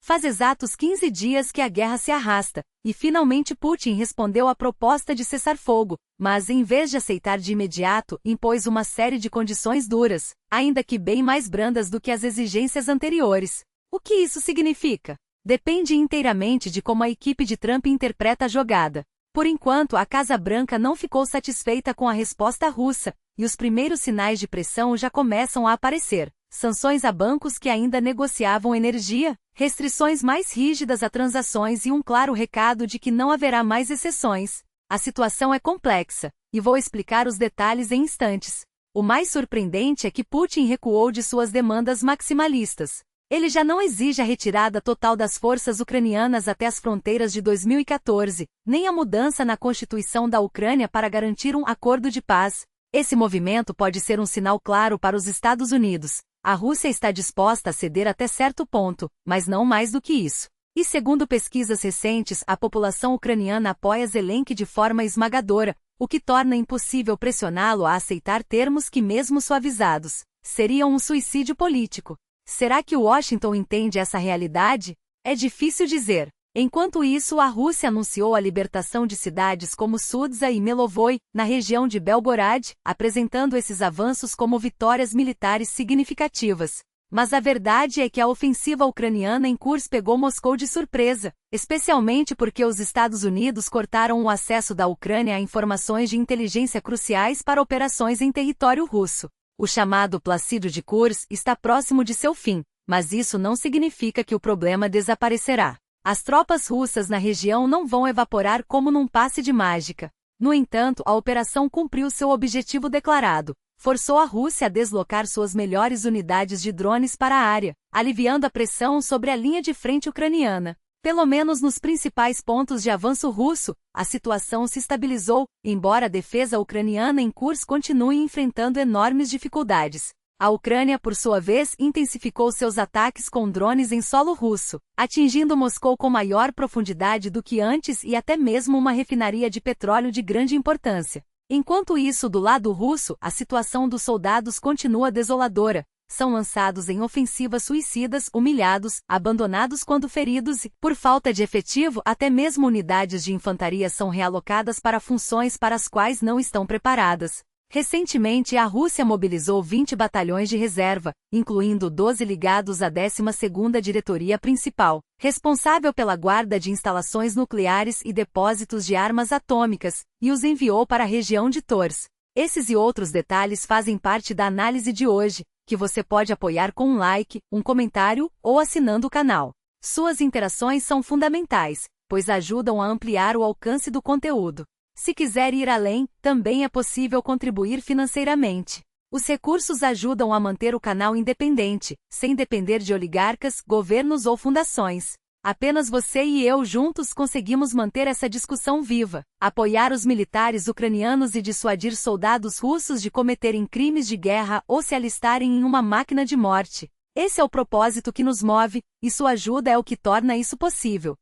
Faz exatos 15 dias que a guerra se arrasta, e finalmente Putin respondeu à proposta de cessar-fogo, mas em vez de aceitar de imediato, impôs uma série de condições duras, ainda que bem mais brandas do que as exigências anteriores. O que isso significa? Depende inteiramente de como a equipe de Trump interpreta a jogada. Por enquanto, a Casa Branca não ficou satisfeita com a resposta russa, e os primeiros sinais de pressão já começam a aparecer. Sanções a bancos que ainda negociavam energia, restrições mais rígidas a transações e um claro recado de que não haverá mais exceções. A situação é complexa, e vou explicar os detalhes em instantes. O mais surpreendente é que Putin recuou de suas demandas maximalistas. Ele já não exige a retirada total das forças ucranianas até as fronteiras de 2014, nem a mudança na Constituição da Ucrânia para garantir um acordo de paz. Esse movimento pode ser um sinal claro para os Estados Unidos. A Rússia está disposta a ceder até certo ponto, mas não mais do que isso. E segundo pesquisas recentes, a população ucraniana apoia Zelensky de forma esmagadora, o que torna impossível pressioná-lo a aceitar termos que, mesmo suavizados, seriam um suicídio político. Será que Washington entende essa realidade? É difícil dizer. Enquanto isso, a Rússia anunciou a libertação de cidades como Sudza e Melovoi, na região de Belgorod, apresentando esses avanços como vitórias militares significativas. Mas a verdade é que a ofensiva ucraniana em Kursk pegou Moscou de surpresa, especialmente porque os Estados Unidos cortaram o acesso da Ucrânia a informações de inteligência cruciais para operações em território russo. O chamado Placídio de Kursk está próximo de seu fim, mas isso não significa que o problema desaparecerá. As tropas russas na região não vão evaporar como num passe de mágica. No entanto, a operação cumpriu seu objetivo declarado. Forçou a Rússia a deslocar suas melhores unidades de drones para a área, aliviando a pressão sobre a linha de frente ucraniana. Pelo menos nos principais pontos de avanço russo, a situação se estabilizou, embora a defesa ucraniana em Kursk continue enfrentando enormes dificuldades. A Ucrânia, por sua vez, intensificou seus ataques com drones em solo russo, atingindo Moscou com maior profundidade do que antes e até mesmo uma refinaria de petróleo de grande importância. Enquanto isso, do lado russo, a situação dos soldados continua desoladora. São lançados em ofensivas suicidas, humilhados, abandonados quando feridos e, por falta de efetivo, até mesmo unidades de infantaria são realocadas para funções para as quais não estão preparadas. Recentemente, a Rússia mobilizou 20 batalhões de reserva, incluindo 12 ligados à 12ª Diretoria Principal, responsável pela guarda de instalações nucleares e depósitos de armas atômicas, e os enviou para a região de Tors. Esses e outros detalhes fazem parte da análise de hoje, que você pode apoiar com um like, um comentário ou assinando o canal. Suas interações são fundamentais, pois ajudam a ampliar o alcance do conteúdo. Se quiser ir além, também é possível contribuir financeiramente. Os recursos ajudam a manter o canal independente, sem depender de oligarcas, governos ou fundações. Apenas você e eu juntos conseguimos manter essa discussão viva, apoiar os militares ucranianos e dissuadir soldados russos de cometerem crimes de guerra ou se alistarem em uma máquina de morte. Esse é o propósito que nos move, e sua ajuda é o que torna isso possível.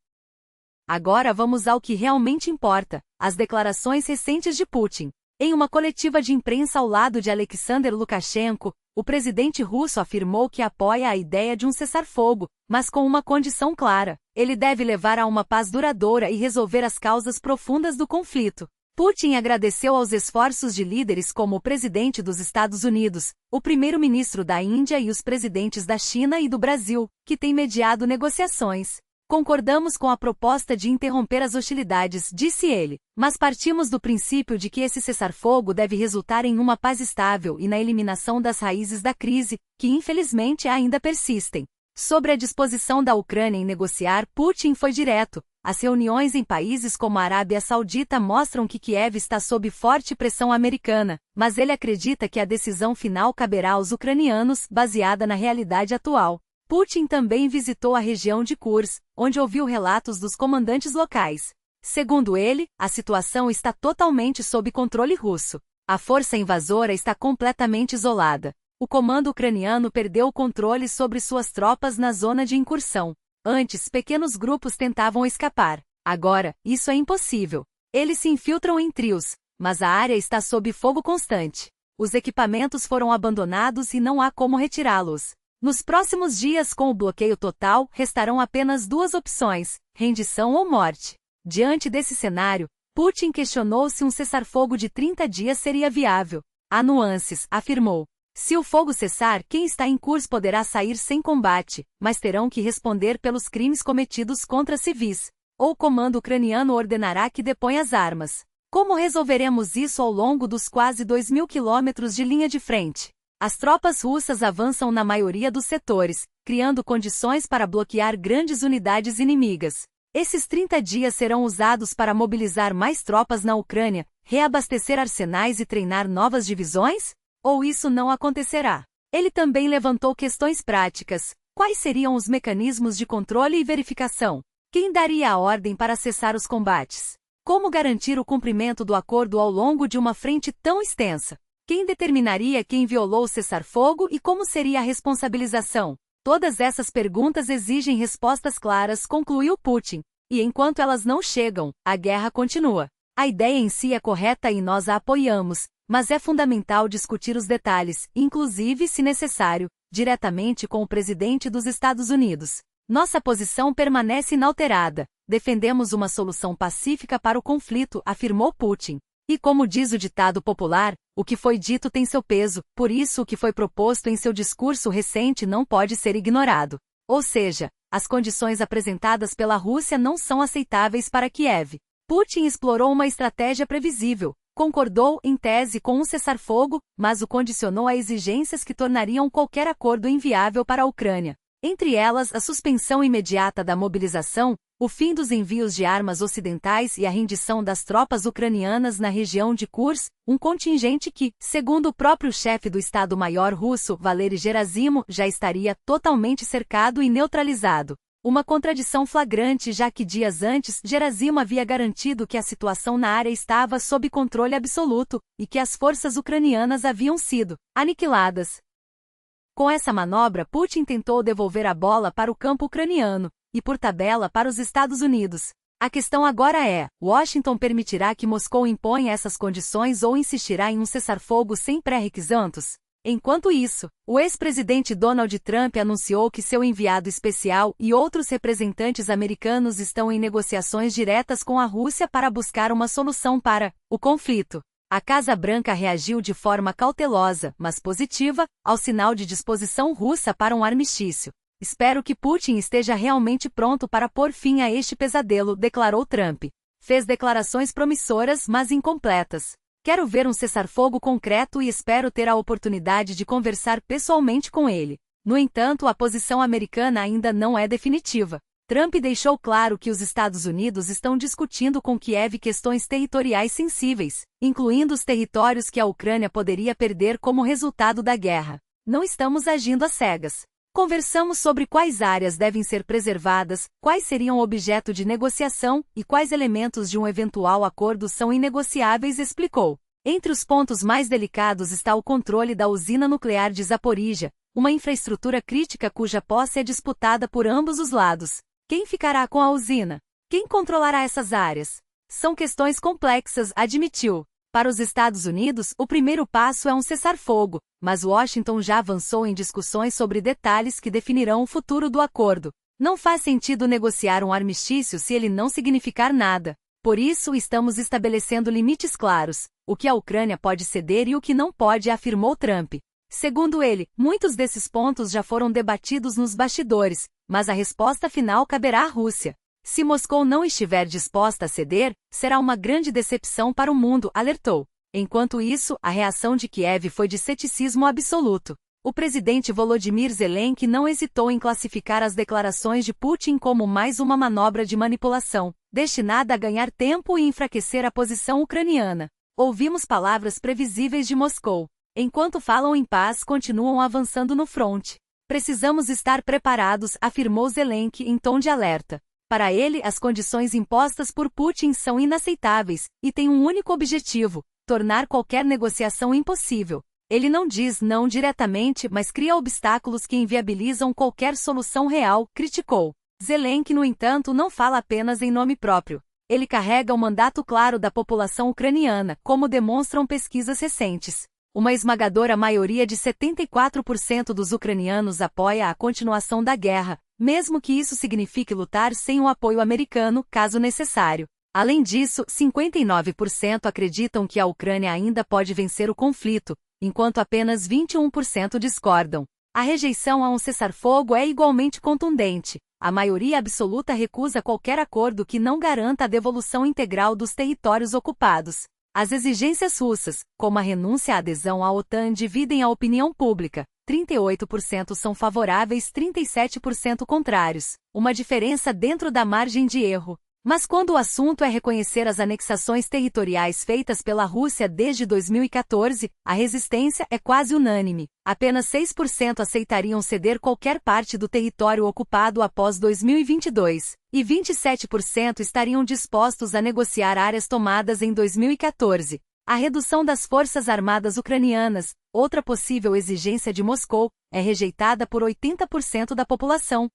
Agora vamos ao que realmente importa, as declarações recentes de Putin. Em uma coletiva de imprensa ao lado de Alexander Lukashenko, o presidente russo afirmou que apoia a ideia de um cessar-fogo, mas com uma condição clara: ele deve levar a uma paz duradoura e resolver as causas profundas do conflito. Putin agradeceu aos esforços de líderes como o presidente dos Estados Unidos, o primeiro-ministro da Índia e os presidentes da China e do Brasil, que têm mediado negociações. Concordamos com a proposta de interromper as hostilidades, disse ele, mas partimos do princípio de que esse cessar-fogo deve resultar em uma paz estável e na eliminação das raízes da crise, que infelizmente ainda persistem. Sobre a disposição da Ucrânia em negociar, Putin foi direto. As reuniões em países como a Arábia Saudita mostram que Kiev está sob forte pressão americana, mas ele acredita que a decisão final caberá aos ucranianos, baseada na realidade atual. Putin também visitou a região de Kursk, onde ouviu relatos dos comandantes locais. Segundo ele, a situação está totalmente sob controle russo. A força invasora está completamente isolada. O comando ucraniano perdeu o controle sobre suas tropas na zona de incursão. Antes, pequenos grupos tentavam escapar. Agora, isso é impossível. Eles se infiltram em trios, mas a área está sob fogo constante. Os equipamentos foram abandonados e não há como retirá-los. Nos próximos dias, com o bloqueio total, restarão apenas duas opções: rendição ou morte. Diante desse cenário, Putin questionou se um cessar-fogo de 30 dias seria viável. Há nuances, afirmou. Se o fogo cessar, quem está em Kursk poderá sair sem combate, mas terão que responder pelos crimes cometidos contra civis. Ou o comando ucraniano ordenará que deponha as armas. Como resolveremos isso ao longo dos quase 2.000 quilômetros de linha de frente? As tropas russas avançam na maioria dos setores, criando condições para bloquear grandes unidades inimigas. Esses 30 dias serão usados para mobilizar mais tropas na Ucrânia, reabastecer arsenais e treinar novas divisões? Ou isso não acontecerá? Ele também levantou questões práticas. Quais seriam os mecanismos de controle e verificação? Quem daria a ordem para cessar os combates? Como garantir o cumprimento do acordo ao longo de uma frente tão extensa? Quem determinaria quem violou o cessar-fogo e como seria a responsabilização? Todas essas perguntas exigem respostas claras, concluiu Putin. E enquanto elas não chegam, a guerra continua. A ideia em si é correta e nós a apoiamos, mas é fundamental discutir os detalhes, inclusive, se necessário, diretamente com o presidente dos Estados Unidos. Nossa posição permanece inalterada. Defendemos uma solução pacífica para o conflito, afirmou Putin. E como diz o ditado popular, o que foi dito tem seu peso, por isso o que foi proposto em seu discurso recente não pode ser ignorado. Ou seja, as condições apresentadas pela Rússia não são aceitáveis para Kiev. Putin explorou uma estratégia previsível, concordou, em tese, com um cessar-fogo, mas o condicionou a exigências que tornariam qualquer acordo inviável para a Ucrânia. Entre elas, a suspensão imediata da mobilização, o fim dos envios de armas ocidentais e a rendição das tropas ucranianas na região de Kursk, um contingente que, segundo o próprio chefe do Estado-Maior russo, Valery Gerasimo, já estaria totalmente cercado e neutralizado. Uma contradição flagrante, já que dias antes, Gerasimo havia garantido que a situação na área estava sob controle absoluto, e que as forças ucranianas haviam sido aniquiladas. Com essa manobra, Putin tentou devolver a bola para o campo ucraniano, e por tabela para os Estados Unidos. A questão agora é: Washington permitirá que Moscou imponha essas condições ou insistirá em um cessar-fogo sem pré-requisitos? Enquanto isso, o ex-presidente Donald Trump anunciou que seu enviado especial e outros representantes americanos estão em negociações diretas com a Rússia para buscar uma solução para o conflito. A Casa Branca reagiu de forma cautelosa, mas positiva, ao sinal de disposição russa para um armistício. Espero que Putin esteja realmente pronto para pôr fim a este pesadelo, declarou Trump. Fez declarações promissoras, mas incompletas. Quero ver um cessar-fogo concreto e espero ter a oportunidade de conversar pessoalmente com ele. No entanto, a posição americana ainda não é definitiva. Trump deixou claro que os Estados Unidos estão discutindo com Kiev questões territoriais sensíveis, incluindo os territórios que a Ucrânia poderia perder como resultado da guerra. Não estamos agindo às cegas. Conversamos sobre quais áreas devem ser preservadas, quais seriam objeto de negociação e quais elementos de um eventual acordo são inegociáveis, explicou. Entre os pontos mais delicados está o controle da usina nuclear de Zaporizhia, uma infraestrutura crítica cuja posse é disputada por ambos os lados. Quem ficará com a usina? Quem controlará essas áreas? São questões complexas, admitiu. Para os Estados Unidos, o primeiro passo é um cessar-fogo, mas Washington já avançou em discussões sobre detalhes que definirão o futuro do acordo. Não faz sentido negociar um armistício se ele não significar nada. Por isso, estamos estabelecendo limites claros, o que a Ucrânia pode ceder e o que não pode, afirmou Trump. Segundo ele, muitos desses pontos já foram debatidos nos bastidores, mas a resposta final caberá à Rússia. Se Moscou não estiver disposta a ceder, será uma grande decepção para o mundo, alertou. Enquanto isso, a reação de Kiev foi de ceticismo absoluto. O presidente Volodymyr Zelensky não hesitou em classificar as declarações de Putin como mais uma manobra de manipulação, destinada a ganhar tempo e enfraquecer a posição ucraniana. Ouvimos palavras previsíveis de Moscou. Enquanto falam em paz, continuam avançando no fronte. Precisamos estar preparados, afirmou Zelensky em tom de alerta. Para ele, as condições impostas por Putin são inaceitáveis, e têm um único objetivo: tornar qualquer negociação impossível. Ele não diz não diretamente, mas cria obstáculos que inviabilizam qualquer solução real, criticou. Zelensky, no entanto, não fala apenas em nome próprio. Ele carrega o mandato claro da população ucraniana, como demonstram pesquisas recentes. Uma esmagadora maioria de 74% dos ucranianos apoia a continuação da guerra, mesmo que isso signifique lutar sem o apoio americano, caso necessário. Além disso, 59% acreditam que a Ucrânia ainda pode vencer o conflito, enquanto apenas 21% discordam. A rejeição a um cessar-fogo é igualmente contundente. A maioria absoluta recusa qualquer acordo que não garanta a devolução integral dos territórios ocupados. As exigências russas, como a renúncia à adesão à OTAN, dividem a opinião pública. 38% são favoráveis, 37% contrários. Uma diferença dentro da margem de erro. Mas quando o assunto é reconhecer as anexações territoriais feitas pela Rússia desde 2014, a resistência é quase unânime. Apenas 6% aceitariam ceder qualquer parte do território ocupado após 2022, e 27% estariam dispostos a negociar áreas tomadas em 2014. A redução das forças armadas ucranianas, outra possível exigência de Moscou, é rejeitada por 80% da população.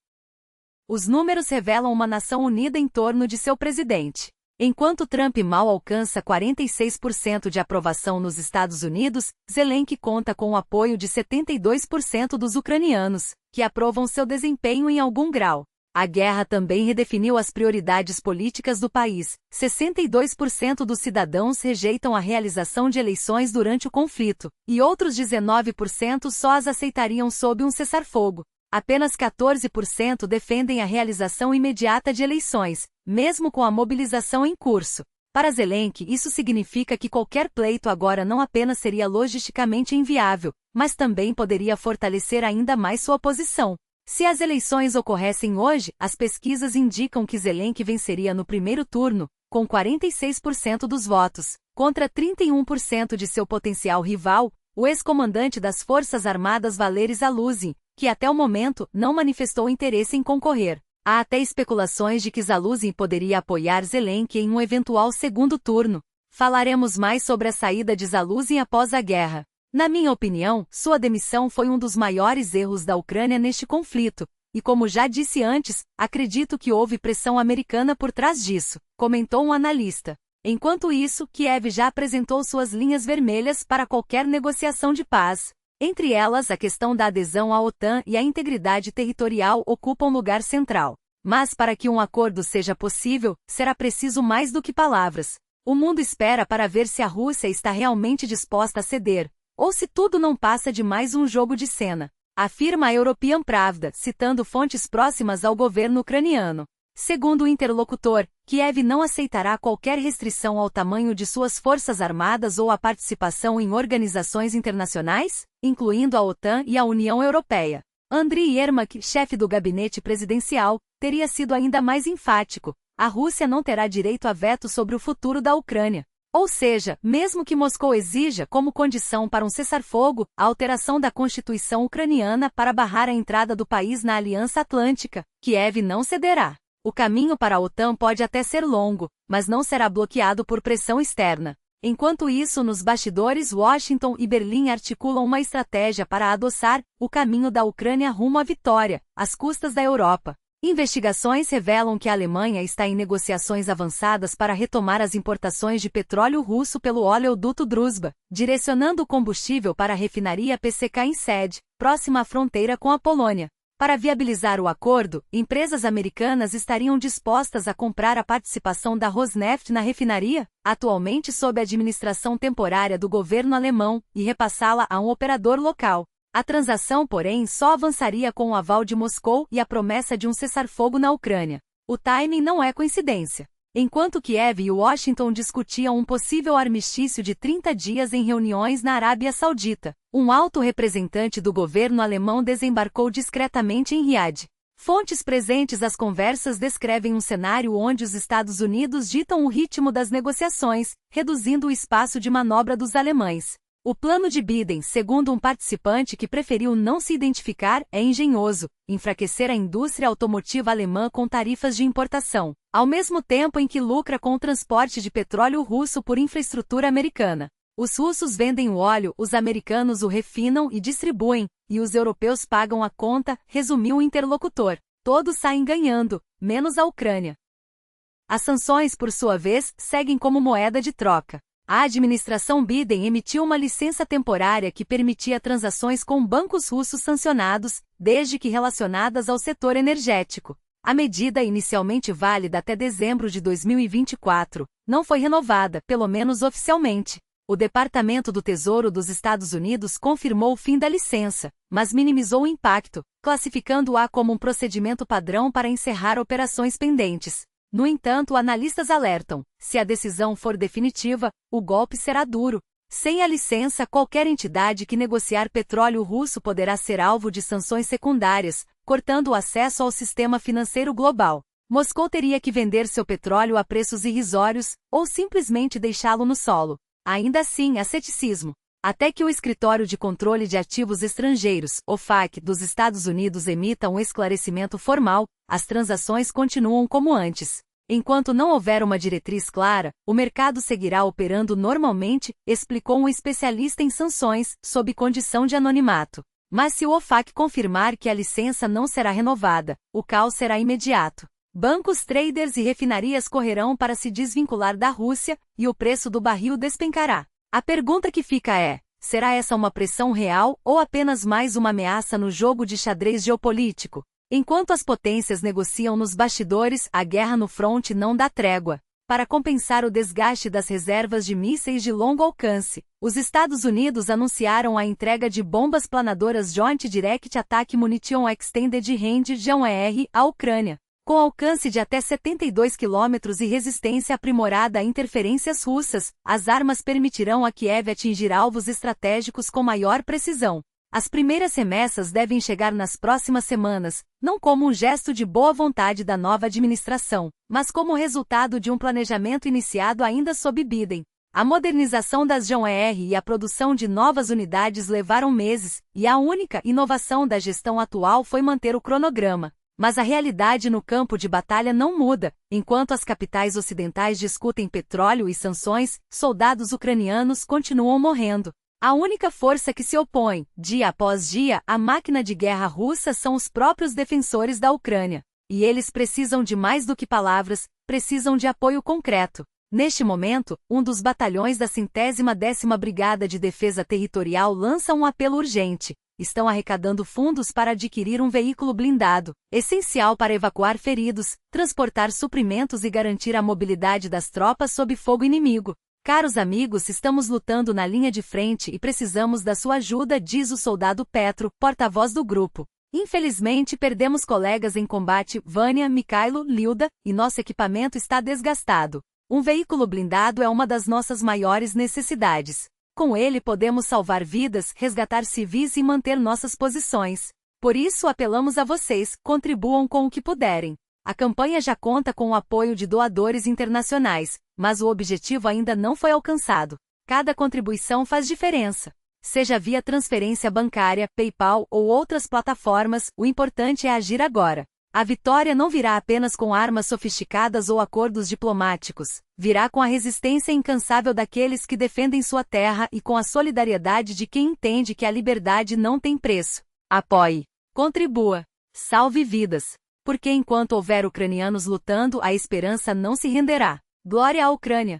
Os números revelam uma nação unida em torno de seu presidente. Enquanto Trump mal alcança 46% de aprovação nos Estados Unidos, Zelensky conta com o apoio de 72% dos ucranianos, que aprovam seu desempenho em algum grau. A guerra também redefiniu as prioridades políticas do país. 62% dos cidadãos rejeitam a realização de eleições durante o conflito, e outros 19% só as aceitariam sob um cessar-fogo. Apenas 14% defendem a realização imediata de eleições, mesmo com a mobilização em curso. Para Zelensky, isso significa que qualquer pleito agora não apenas seria logisticamente inviável, mas também poderia fortalecer ainda mais sua posição. Se as eleições ocorressem hoje, as pesquisas indicam que Zelensky venceria no primeiro turno, com 46% dos votos, contra 31% de seu potencial rival, o ex-comandante das Forças Armadas Valery Zaluzhin, que até o momento não manifestou interesse em concorrer. Há até especulações de que Zaluzhin poderia apoiar Zelensky em um eventual segundo turno. Falaremos mais sobre a saída de Zaluzhin após a guerra. Na minha opinião, sua demissão foi um dos maiores erros da Ucrânia neste conflito, e como já disse antes, acredito que houve pressão americana por trás disso, comentou um analista. Enquanto isso, Kiev já apresentou suas linhas vermelhas para qualquer negociação de paz. Entre elas, a questão da adesão à OTAN e a integridade territorial ocupam lugar central. Mas para que um acordo seja possível, será preciso mais do que palavras. O mundo espera para ver se a Rússia está realmente disposta a ceder, ou se tudo não passa de mais um jogo de cena, afirma a European Pravda, citando fontes próximas ao governo ucraniano. Segundo o interlocutor, Kiev não aceitará qualquer restrição ao tamanho de suas forças armadas ou à participação em organizações internacionais, incluindo a OTAN e a União Europeia. Andriy Yermak, chefe do gabinete presidencial, teria sido ainda mais enfático. A Rússia não terá direito a veto sobre o futuro da Ucrânia. Ou seja, mesmo que Moscou exija como condição para um cessar-fogo a alteração da Constituição ucraniana para barrar a entrada do país na Aliança Atlântica, Kiev não cederá. O caminho para a OTAN pode até ser longo, mas não será bloqueado por pressão externa. Enquanto isso, nos bastidores, Washington e Berlim articulam uma estratégia para adoçar o caminho da Ucrânia rumo à vitória, às custas da Europa. Investigações revelam que a Alemanha está em negociações avançadas para retomar as importações de petróleo russo pelo oleoduto Druzhba, direcionando o combustível para a refinaria PCK em Sede, próxima à fronteira com a Polônia. Para viabilizar o acordo, empresas americanas estariam dispostas a comprar a participação da Rosneft na refinaria, atualmente sob administração temporária do governo alemão, e repassá-la a um operador local. A transação, porém, só avançaria com o aval de Moscou e a promessa de um cessar-fogo na Ucrânia. O timing não é coincidência. Enquanto Kiev e Washington discutiam um possível armistício de 30 dias em reuniões na Arábia Saudita, um alto representante do governo alemão desembarcou discretamente em Riad. Fontes presentes às conversas descrevem um cenário onde os Estados Unidos ditam o ritmo das negociações, reduzindo o espaço de manobra dos alemães. O plano de Biden, segundo um participante que preferiu não se identificar, é engenhoso: enfraquecer a indústria automotiva alemã com tarifas de importação, ao mesmo tempo em que lucra com o transporte de petróleo russo por infraestrutura americana. Os russos vendem o óleo, os americanos o refinam e distribuem, e os europeus pagam a conta, resumiu o interlocutor. Todos saem ganhando, menos a Ucrânia. As sanções, por sua vez, seguem como moeda de troca. A administração Biden emitiu uma licença temporária que permitia transações com bancos russos sancionados, desde que relacionadas ao setor energético. A medida, inicialmente válida até dezembro de 2024, não foi renovada, pelo menos oficialmente. O Departamento do Tesouro dos Estados Unidos confirmou o fim da licença, mas minimizou o impacto, classificando-a como um procedimento padrão para encerrar operações pendentes. No entanto, analistas alertam: se a decisão for definitiva, o golpe será duro. Sem a licença, qualquer entidade que negociar petróleo russo poderá ser alvo de sanções secundárias, cortando o acesso ao sistema financeiro global. Moscou teria que vender seu petróleo a preços irrisórios, ou simplesmente deixá-lo no solo. Ainda assim, há ceticismo. Até que o Escritório de Controle de Ativos Estrangeiros, OFAC, dos Estados Unidos emita um esclarecimento formal, as transações continuam como antes. Enquanto não houver uma diretriz clara, o mercado seguirá operando normalmente, explicou um especialista em sanções, sob condição de anonimato. Mas se o OFAC confirmar que a licença não será renovada, o caos será imediato. Bancos, traders e refinarias correrão para se desvincular da Rússia, e o preço do barril despencará. A pergunta que fica é: será essa uma pressão real ou apenas mais uma ameaça no jogo de xadrez geopolítico? Enquanto as potências negociam nos bastidores, a guerra no fronte não dá trégua. Para compensar o desgaste das reservas de mísseis de longo alcance, os Estados Unidos anunciaram a entrega de bombas planadoras Joint Direct Attack Munition Extended Range (JOER) à Ucrânia, com alcance de até 72 quilômetros e resistência aprimorada a interferências russas. As armas permitirão a Kiev atingir alvos estratégicos com maior precisão. As primeiras remessas devem chegar nas próximas semanas, não como um gesto de boa vontade da nova administração, mas como resultado de um planejamento iniciado ainda sob Biden. A modernização das JOER e a produção de novas unidades levaram meses, e a única inovação da gestão atual foi manter o cronograma. Mas a realidade no campo de batalha não muda. Enquanto as capitais ocidentais discutem petróleo e sanções, soldados ucranianos continuam morrendo. A única força que se opõe, dia após dia, à máquina de guerra russa são os próprios defensores da Ucrânia. E eles precisam de mais do que palavras, precisam de apoio concreto. Neste momento, um dos batalhões da 110ª Brigada de Defesa Territorial lança um apelo urgente. Estão arrecadando fundos para adquirir um veículo blindado, essencial para evacuar feridos, transportar suprimentos e garantir a mobilidade das tropas sob fogo inimigo. Caros amigos, estamos lutando na linha de frente e precisamos da sua ajuda, diz o soldado Petro, porta-voz do grupo. Infelizmente perdemos colegas em combate, Vânia, Mikhailo, Lilda, e nosso equipamento está desgastado. Um veículo blindado é uma das nossas maiores necessidades. Com ele podemos salvar vidas, resgatar civis e manter nossas posições. Por isso apelamos a vocês, contribuam com o que puderem. A campanha já conta com o apoio de doadores internacionais, mas o objetivo ainda não foi alcançado. Cada contribuição faz diferença. Seja via transferência bancária, PayPal ou outras plataformas, o importante é agir agora. A vitória não virá apenas com armas sofisticadas ou acordos diplomáticos. Virá com a resistência incansável daqueles que defendem sua terra e com a solidariedade de quem entende que a liberdade não tem preço. Apoie. Contribua. Salve vidas. Porque enquanto houver ucranianos lutando, a esperança não se renderá. Glória à Ucrânia!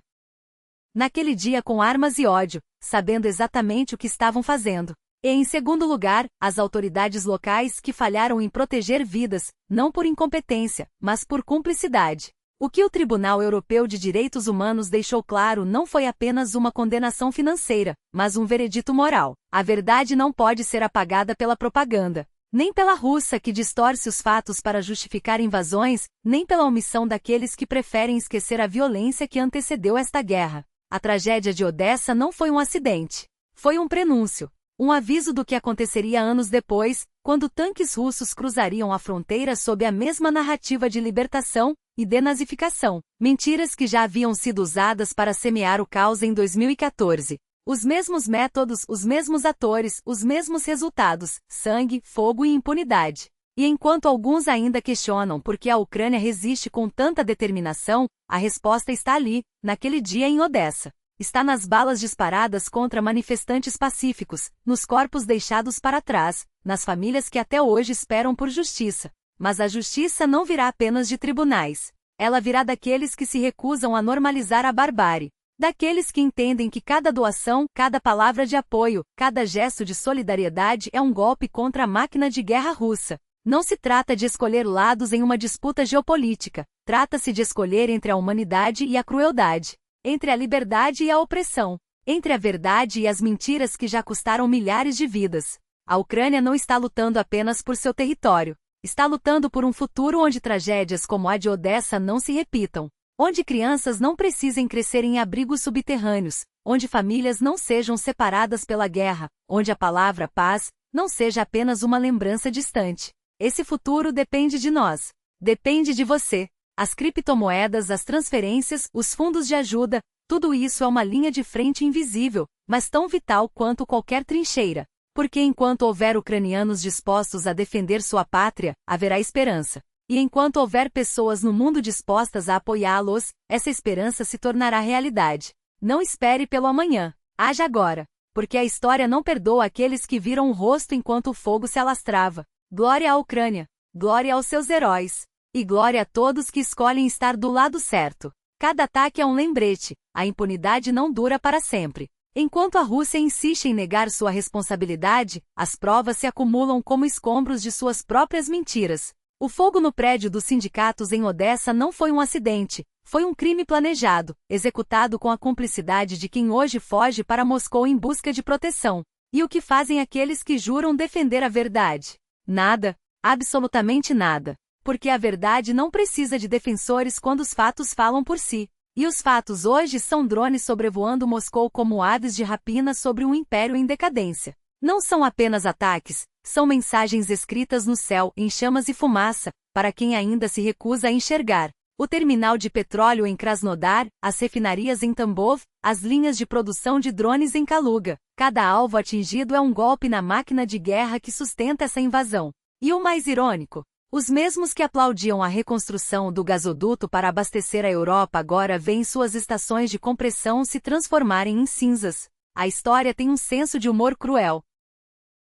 Naquele dia com armas e ódio, sabendo exatamente o que estavam fazendo. E em segundo lugar, as autoridades locais que falharam em proteger vidas, não por incompetência, mas por cumplicidade. O que o Tribunal Europeu de Direitos Humanos deixou claro não foi apenas uma condenação financeira, mas um veredito moral. A verdade não pode ser apagada pela propaganda. Nem pela Rússia que distorce os fatos para justificar invasões, nem pela omissão daqueles que preferem esquecer a violência que antecedeu esta guerra. A tragédia de Odessa não foi um acidente. Foi um prenúncio. Um aviso do que aconteceria anos depois, quando tanques russos cruzariam a fronteira sob a mesma narrativa de libertação e denazificação. Mentiras que já haviam sido usadas para semear o caos em 2014. Os mesmos métodos, os mesmos atores, os mesmos resultados, sangue, fogo e impunidade. E enquanto alguns ainda questionam por que a Ucrânia resiste com tanta determinação, a resposta está ali, naquele dia em Odessa. Está nas balas disparadas contra manifestantes pacíficos, nos corpos deixados para trás, nas famílias que até hoje esperam por justiça. Mas a justiça não virá apenas de tribunais. Ela virá daqueles que se recusam a normalizar a barbárie. Daqueles que entendem que cada doação, cada palavra de apoio, cada gesto de solidariedade é um golpe contra a máquina de guerra russa. Não se trata de escolher lados em uma disputa geopolítica, trata-se de escolher entre a humanidade e a crueldade, entre a liberdade e a opressão, entre a verdade e as mentiras que já custaram milhares de vidas. A Ucrânia não está lutando apenas por seu território, está lutando por um futuro onde tragédias como a de Odessa não se repitam, onde crianças não precisem crescer em abrigos subterrâneos, onde famílias não sejam separadas pela guerra, onde a palavra paz não seja apenas uma lembrança distante. Esse futuro depende de nós. Depende de você. As criptomoedas, as transferências, os fundos de ajuda, tudo isso é uma linha de frente invisível, mas tão vital quanto qualquer trincheira. Porque enquanto houver ucranianos dispostos a defender sua pátria, haverá esperança. E enquanto houver pessoas no mundo dispostas a apoiá-los, essa esperança se tornará realidade. Não espere pelo amanhã. Haja agora. Porque a história não perdoa aqueles que viram o rosto enquanto o fogo se alastrava. Glória à Ucrânia. Glória aos seus heróis. E glória a todos que escolhem estar do lado certo. Cada ataque é um lembrete. A impunidade não dura para sempre. Enquanto a Rússia insiste em negar sua responsabilidade, as provas se acumulam como escombros de suas próprias mentiras. O fogo no prédio dos sindicatos em Odessa não foi um acidente, foi um crime planejado, executado com a cumplicidade de quem hoje foge para Moscou em busca de proteção. E o que fazem aqueles que juram defender a verdade? Nada, absolutamente nada. Porque a verdade não precisa de defensores quando os fatos falam por si. E os fatos hoje são drones sobrevoando Moscou como aves de rapina sobre um império em decadência. Não são apenas ataques, são mensagens escritas no céu, em chamas e fumaça, para quem ainda se recusa a enxergar. O terminal de petróleo em Krasnodar, as refinarias em Tambov, as linhas de produção de drones em Kaluga. Cada alvo atingido é um golpe na máquina de guerra que sustenta essa invasão. E o mais irônico? Os mesmos que aplaudiam a reconstrução do gasoduto para abastecer a Europa agora veem suas estações de compressão se transformarem em cinzas. A história tem um senso de humor cruel.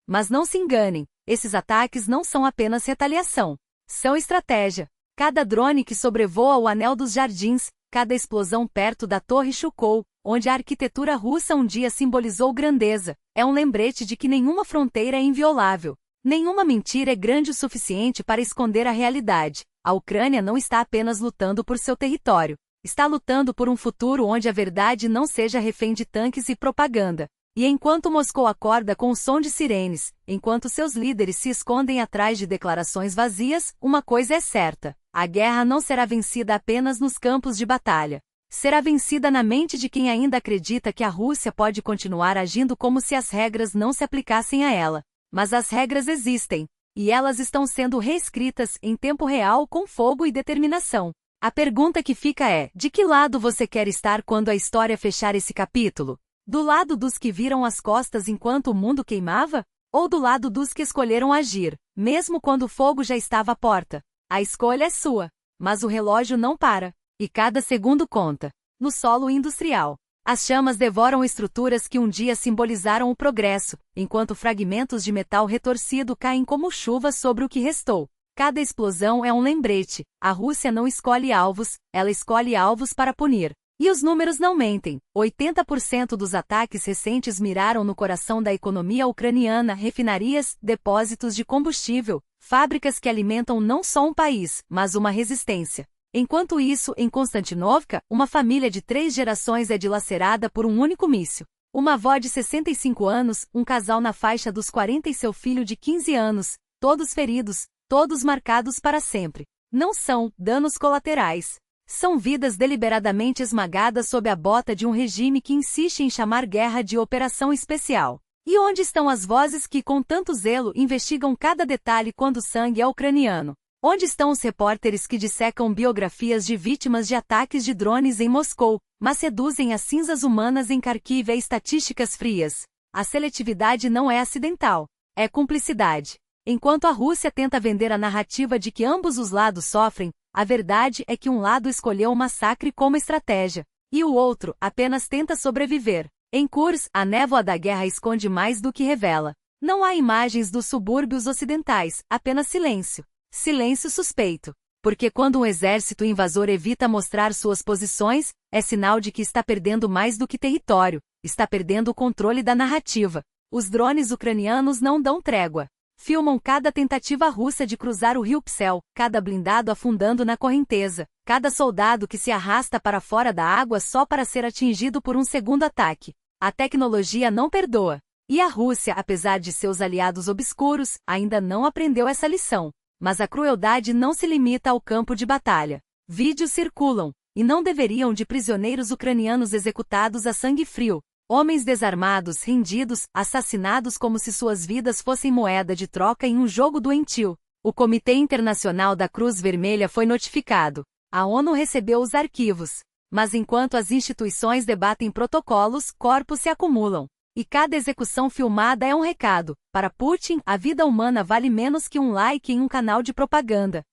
Mas não se enganem, esses ataques não são apenas retaliação. São estratégia. Cada drone que sobrevoa o Anel dos Jardins, cada explosão perto da Torre Chukow, onde a arquitetura russa um dia simbolizou grandeza, é um lembrete de que nenhuma fronteira é inviolável. Nenhuma mentira é grande o suficiente para esconder a realidade. A Ucrânia não está apenas lutando por seu território. Está lutando por um futuro onde a verdade não seja refém de tanques e propaganda. E enquanto Moscou acorda com o som de sirenes, enquanto seus líderes se escondem atrás de declarações vazias, uma coisa é certa: a guerra não será vencida apenas nos campos de batalha. Será vencida na mente de quem ainda acredita que a Rússia pode continuar agindo como se as regras não se aplicassem a ela. Mas as regras existem, e elas estão sendo reescritas em tempo real com fogo e determinação. A pergunta que fica é: de que lado você quer estar quando a história fechar esse capítulo? Do lado dos que viram as costas enquanto o mundo queimava? Ou do lado dos que escolheram agir, mesmo quando o fogo já estava à porta? A escolha é sua, mas o relógio não para, e cada segundo conta. No solo industrial, as chamas devoram estruturas que um dia simbolizaram o progresso, enquanto fragmentos de metal retorcido caem como chuva sobre o que restou. Cada explosão é um lembrete. A Rússia não escolhe alvos, ela escolhe alvos para punir. E os números não mentem. 80% dos ataques recentes miraram no coração da economia ucraniana: refinarias, depósitos de combustível, fábricas que alimentam não só um país, mas uma resistência. Enquanto isso, em Konstantinovka, uma família de 3 gerações é dilacerada por um único míssil. Uma avó de 65 anos, um casal na faixa dos 40 e seu filho de 15 anos, todos feridos, todos marcados para sempre. Não são danos colaterais. São vidas deliberadamente esmagadas sob a bota de um regime que insiste em chamar guerra de operação especial. E onde estão as vozes que com tanto zelo investigam cada detalhe quando o sangue é ucraniano? Onde estão os repórteres que dissecam biografias de vítimas de ataques de drones em Moscou, mas seduzem as cinzas humanas em Kharkiv e estatísticas frias? A seletividade não é acidental, é cumplicidade. Enquanto a Rússia tenta vender a narrativa de que ambos os lados sofrem, a verdade é que um lado escolheu o massacre como estratégia, e o outro apenas tenta sobreviver. Em Kursk, a névoa da guerra esconde mais do que revela. Não há imagens dos subúrbios ocidentais, apenas silêncio. Silêncio suspeito. Porque quando um exército invasor evita mostrar suas posições, é sinal de que está perdendo mais do que território, está perdendo o controle da narrativa. Os drones ucranianos não dão trégua. Filmam cada tentativa russa de cruzar o rio Psel, cada blindado afundando na correnteza, cada soldado que se arrasta para fora da água só para ser atingido por um segundo ataque. A tecnologia não perdoa. E a Rússia, apesar de seus aliados obscuros, ainda não aprendeu essa lição. Mas a crueldade não se limita ao campo de batalha. Vídeos circulam, e não deveriam, de prisioneiros ucranianos executados a sangue frio. Homens desarmados, rendidos, assassinados como se suas vidas fossem moeda de troca em um jogo doentio. O Comitê Internacional da Cruz Vermelha foi notificado. A ONU recebeu os arquivos. Mas enquanto as instituições debatem protocolos, corpos se acumulam. E cada execução filmada é um recado. Para Putin, a vida humana vale menos que um like em um canal de propaganda.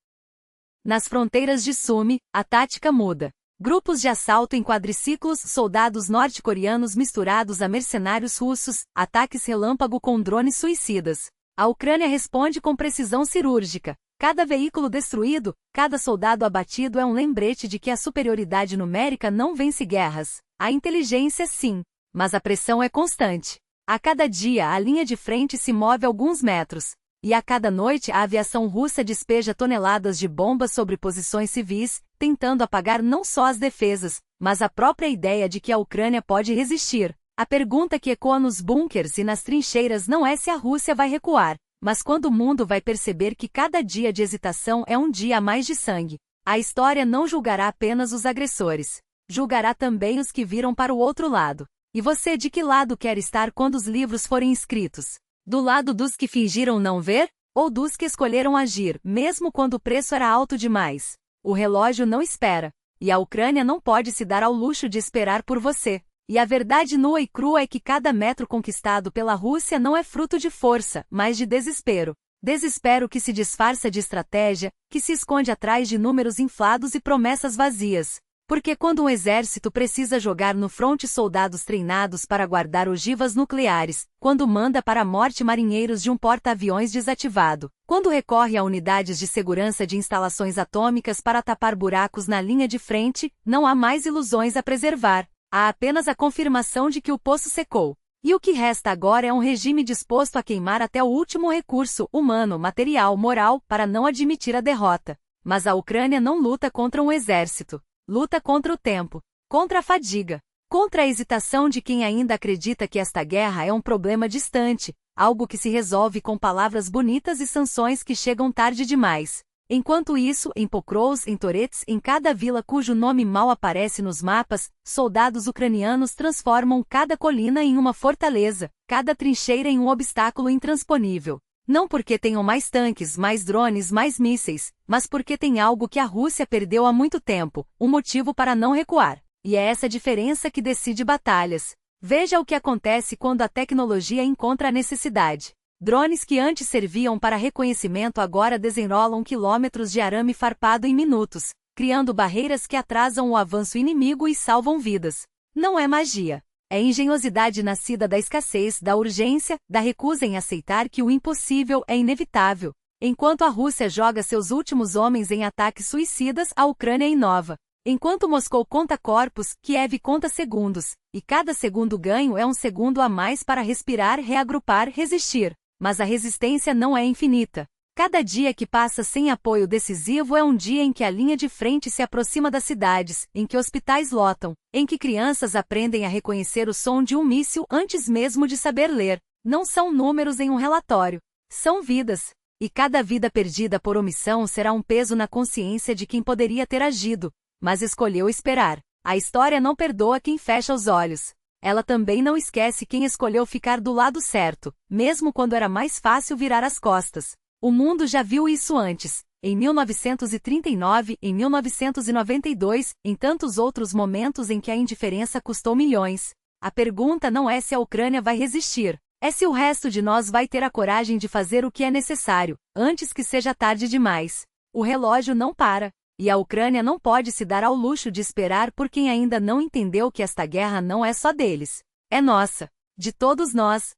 Nas fronteiras de Sumi, a tática muda. Grupos de assalto em quadriciclos, soldados norte-coreanos misturados a mercenários russos, ataques relâmpago com drones suicidas. A Ucrânia responde com precisão cirúrgica. Cada veículo destruído, cada soldado abatido é um lembrete de que a superioridade numérica não vence guerras. A inteligência sim, mas a pressão é constante. A cada dia a linha de frente se move alguns metros. E a cada noite a aviação russa despeja toneladas de bombas sobre posições civis, tentando apagar não só as defesas, mas a própria ideia de que a Ucrânia pode resistir. A pergunta que ecoa nos bunkers e nas trincheiras não é se a Rússia vai recuar, mas quando o mundo vai perceber que cada dia de hesitação é um dia a mais de sangue. A história não julgará apenas os agressores. Julgará também os que viram para o outro lado. E você, de que lado quer estar quando os livros forem escritos? Do lado dos que fingiram não ver? Ou dos que escolheram agir, mesmo quando o preço era alto demais? O relógio não espera. E a Ucrânia não pode se dar ao luxo de esperar por você. E a verdade nua e crua é que cada metro conquistado pela Rússia não é fruto de força, mas de desespero. Desespero que se disfarça de estratégia, que se esconde atrás de números inflados e promessas vazias. Porque quando um exército precisa jogar no fronte soldados treinados para guardar ogivas nucleares, quando manda para a morte marinheiros de um porta-aviões desativado, quando recorre a unidades de segurança de instalações atômicas para tapar buracos na linha de frente, não há mais ilusões a preservar. Há apenas a confirmação de que o poço secou. E o que resta agora é um regime disposto a queimar até o último recurso, humano, material, moral, para não admitir a derrota. Mas a Ucrânia não luta contra um exército. Luta contra o tempo, contra a fadiga, contra a hesitação de quem ainda acredita que esta guerra é um problema distante, algo que se resolve com palavras bonitas e sanções que chegam tarde demais. Enquanto isso, em Pokrovsk, em Torets, em cada vila cujo nome mal aparece nos mapas, soldados ucranianos transformam cada colina em uma fortaleza, cada trincheira em um obstáculo intransponível. Não porque tenham mais tanques, mais drones, mais mísseis, mas porque tem algo que a Rússia perdeu há muito tempo, um motivo para não recuar. E é essa diferença que decide batalhas. Veja o que acontece quando a tecnologia encontra a necessidade. Drones que antes serviam para reconhecimento agora desenrolam quilômetros de arame farpado em minutos, criando barreiras que atrasam o avanço inimigo e salvam vidas. Não é magia. É engenhosidade nascida da escassez, da urgência, da recusa em aceitar que o impossível é inevitável. Enquanto a Rússia joga seus últimos homens em ataques suicidas, a Ucrânia inova. Enquanto Moscou conta corpos, Kiev conta segundos. E cada segundo ganho é um segundo a mais para respirar, reagrupar, resistir. Mas a resistência não é infinita. Cada dia que passa sem apoio decisivo é um dia em que a linha de frente se aproxima das cidades, em que hospitais lotam, em que crianças aprendem a reconhecer o som de um míssil antes mesmo de saber ler. Não são números em um relatório. São vidas. E cada vida perdida por omissão será um peso na consciência de quem poderia ter agido, mas escolheu esperar. A história não perdoa quem fecha os olhos. Ela também não esquece quem escolheu ficar do lado certo, mesmo quando era mais fácil virar as costas. O mundo já viu isso antes, em 1939, em 1992, em tantos outros momentos em que a indiferença custou milhões. A pergunta não é se a Ucrânia vai resistir, é se o resto de nós vai ter a coragem de fazer o que é necessário, antes que seja tarde demais. O relógio não para, e a Ucrânia não pode se dar ao luxo de esperar por quem ainda não entendeu que esta guerra não é só deles. É nossa, de todos nós.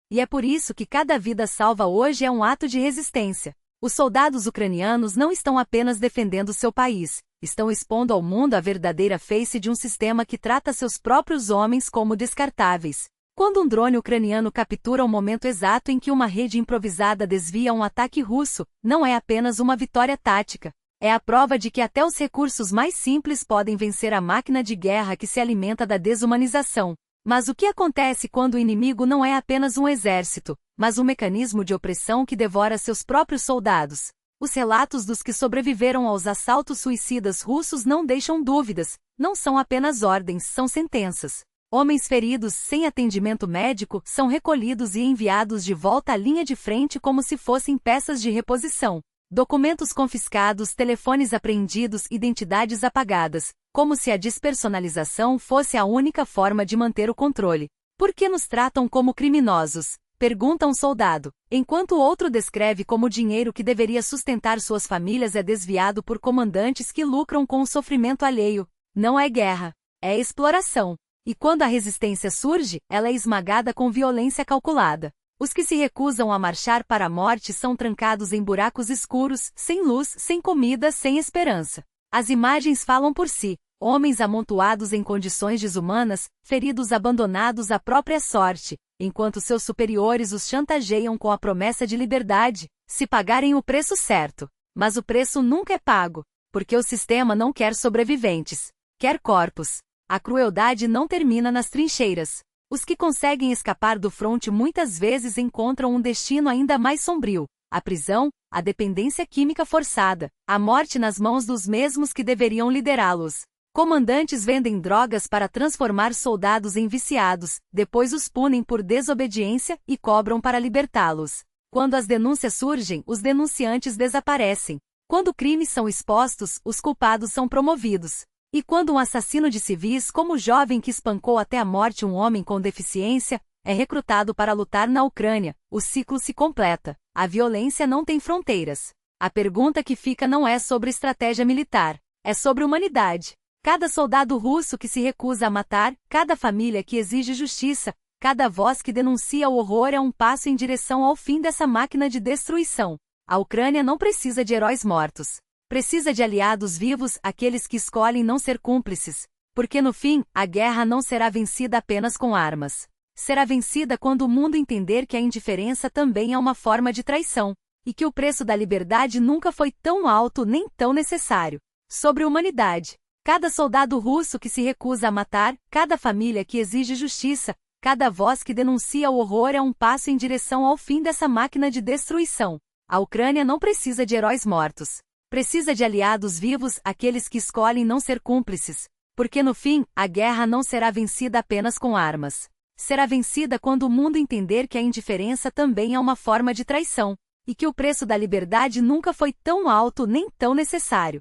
E é por isso que cada vida salva hoje é um ato de resistência. Os soldados ucranianos não estão apenas defendendo seu país, estão expondo ao mundo a verdadeira face de um sistema que trata seus próprios homens como descartáveis. Quando um drone ucraniano captura o momento exato em que uma rede improvisada desvia um ataque russo, não é apenas uma vitória tática. É a prova de que até os recursos mais simples podem vencer a máquina de guerra que se alimenta da desumanização. Mas o que acontece quando o inimigo não é apenas um exército, mas um mecanismo de opressão que devora seus próprios soldados? Os relatos dos que sobreviveram aos assaltos suicidas russos não deixam dúvidas, não são apenas ordens, são sentenças. Homens feridos sem atendimento médico são recolhidos e enviados de volta à linha de frente como se fossem peças de reposição. Documentos confiscados, telefones apreendidos, identidades apagadas, como se a despersonalização fosse a única forma de manter o controle. Por que nos tratam como criminosos? Pergunta um soldado, enquanto o outro descreve como o dinheiro que deveria sustentar suas famílias é desviado por comandantes que lucram com o sofrimento alheio. Não é guerra, é exploração. E quando a resistência surge, ela é esmagada com violência calculada. Os que se recusam a marchar para a morte são trancados em buracos escuros, sem luz, sem comida, sem esperança. As imagens falam por si. Homens amontoados em condições desumanas, feridos abandonados à própria sorte, enquanto seus superiores os chantageiam com a promessa de liberdade, se pagarem o preço certo. Mas o preço nunca é pago, porque o sistema não quer sobreviventes, quer corpos. A crueldade não termina nas trincheiras. Os que conseguem escapar do fronte muitas vezes encontram um destino ainda mais sombrio: a prisão, a dependência química forçada, a morte nas mãos dos mesmos que deveriam liderá-los. Comandantes vendem drogas para transformar soldados em viciados, depois os punem por desobediência e cobram para libertá-los. Quando as denúncias surgem, os denunciantes desaparecem. Quando crimes são expostos, os culpados são promovidos. E quando um assassino de civis, como o jovem que espancou até a morte um homem com deficiência, é recrutado para lutar na Ucrânia, o ciclo se completa. A violência não tem fronteiras. A pergunta que fica não é sobre estratégia militar, é sobre humanidade. Cada soldado russo que se recusa a matar, cada família que exige justiça, cada voz que denuncia o horror é um passo em direção ao fim dessa máquina de destruição. A Ucrânia não precisa de heróis mortos. Precisa de aliados vivos, aqueles que escolhem não ser cúmplices. Porque no fim, a guerra não será vencida apenas com armas. Será vencida quando o mundo entender que a indiferença também é uma forma de traição, e que o preço da liberdade nunca foi tão alto nem tão necessário. Sobre humanidade. Cada soldado russo que se recusa a matar, cada família que exige justiça, cada voz que denuncia o horror é um passo em direção ao fim dessa máquina de destruição. A Ucrânia não precisa de heróis mortos. Precisa de aliados vivos, aqueles que escolhem não ser cúmplices. Porque no fim, a guerra não será vencida apenas com armas. Será vencida quando o mundo entender que a indiferença também é uma forma de traição, e que o preço da liberdade nunca foi tão alto nem tão necessário.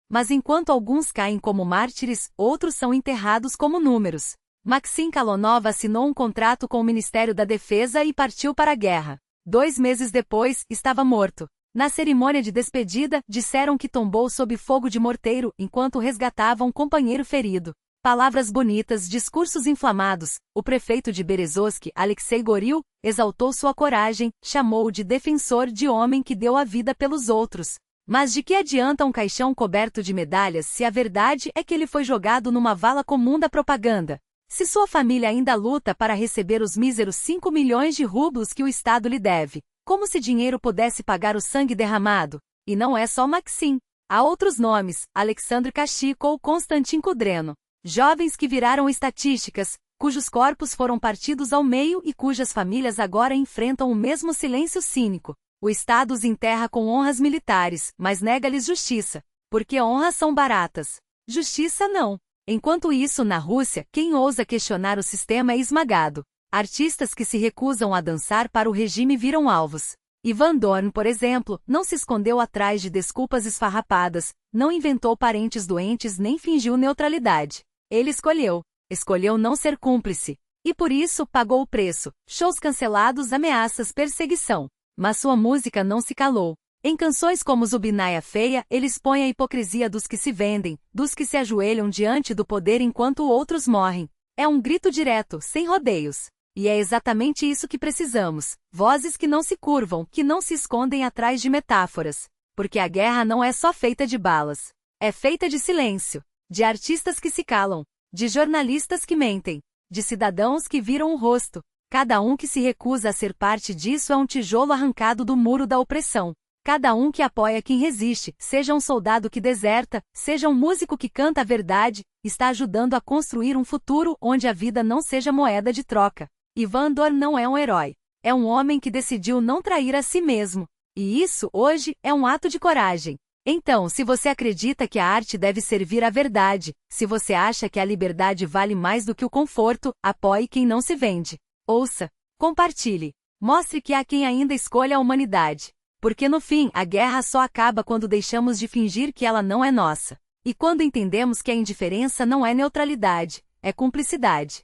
Mas enquanto alguns caem como mártires, outros são enterrados como números. Maxim Kalonov assinou um contrato com o Ministério da Defesa e partiu para a guerra. 2 meses depois, estava morto. Na cerimônia de despedida, disseram que tombou sob fogo de morteiro enquanto resgatava um companheiro ferido. Palavras bonitas, discursos inflamados. O prefeito de Berezovsk, Alexei Goril, exaltou sua coragem, chamou-o de defensor de homem que deu a vida pelos outros. Mas de que adianta um caixão coberto de medalhas se a verdade é que ele foi jogado numa vala comum da propaganda? Se sua família ainda luta para receber os míseros 5 milhões de rublos que o Estado lhe deve, como se dinheiro pudesse pagar o sangue derramado? E não é só Maxim. Há outros nomes, Alexandre Kashiko ou Konstantin Kudreno. Jovens que viraram estatísticas, cujos corpos foram partidos ao meio e cujas famílias agora enfrentam o mesmo silêncio cínico. O Estado os enterra com honras militares, mas nega-lhes justiça. Porque honras são baratas. Justiça não. Enquanto isso, na Rússia, quem ousa questionar o sistema é esmagado. Artistas que se recusam a dançar para o regime viram alvos. Ivan Dorn, por exemplo, não se escondeu atrás de desculpas esfarrapadas, não inventou parentes doentes nem fingiu neutralidade. Ele escolheu não ser cúmplice. E por isso pagou o preço. Shows cancelados, ameaças, perseguição. Mas sua música não se calou. Em canções como Zubinaia Feia, ele expõe a hipocrisia dos que se vendem, dos que se ajoelham diante do poder enquanto outros morrem. É um grito direto, sem rodeios. E é exatamente isso que precisamos. Vozes que não se curvam, que não se escondem atrás de metáforas. Porque a guerra não é só feita de balas. É feita de silêncio, de artistas que se calam, de jornalistas que mentem, de cidadãos que viram o rosto. Cada um que se recusa a ser parte disso é um tijolo arrancado do muro da opressão. Cada um que apoia quem resiste, seja um soldado que deserta, seja um músico que canta a verdade, está ajudando a construir um futuro onde a vida não seja moeda de troca. Ivan Dor não é um herói. É um homem que decidiu não trair a si mesmo. E isso, hoje, é um ato de coragem. Então, se você acredita que a arte deve servir à verdade, se você acha que a liberdade vale mais do que o conforto, apoie quem não se vende. Ouça, compartilhe, mostre que há quem ainda escolha a humanidade. Porque no fim, a guerra só acaba quando deixamos de fingir que ela não é nossa. E quando entendemos que a indiferença não é neutralidade, é cumplicidade.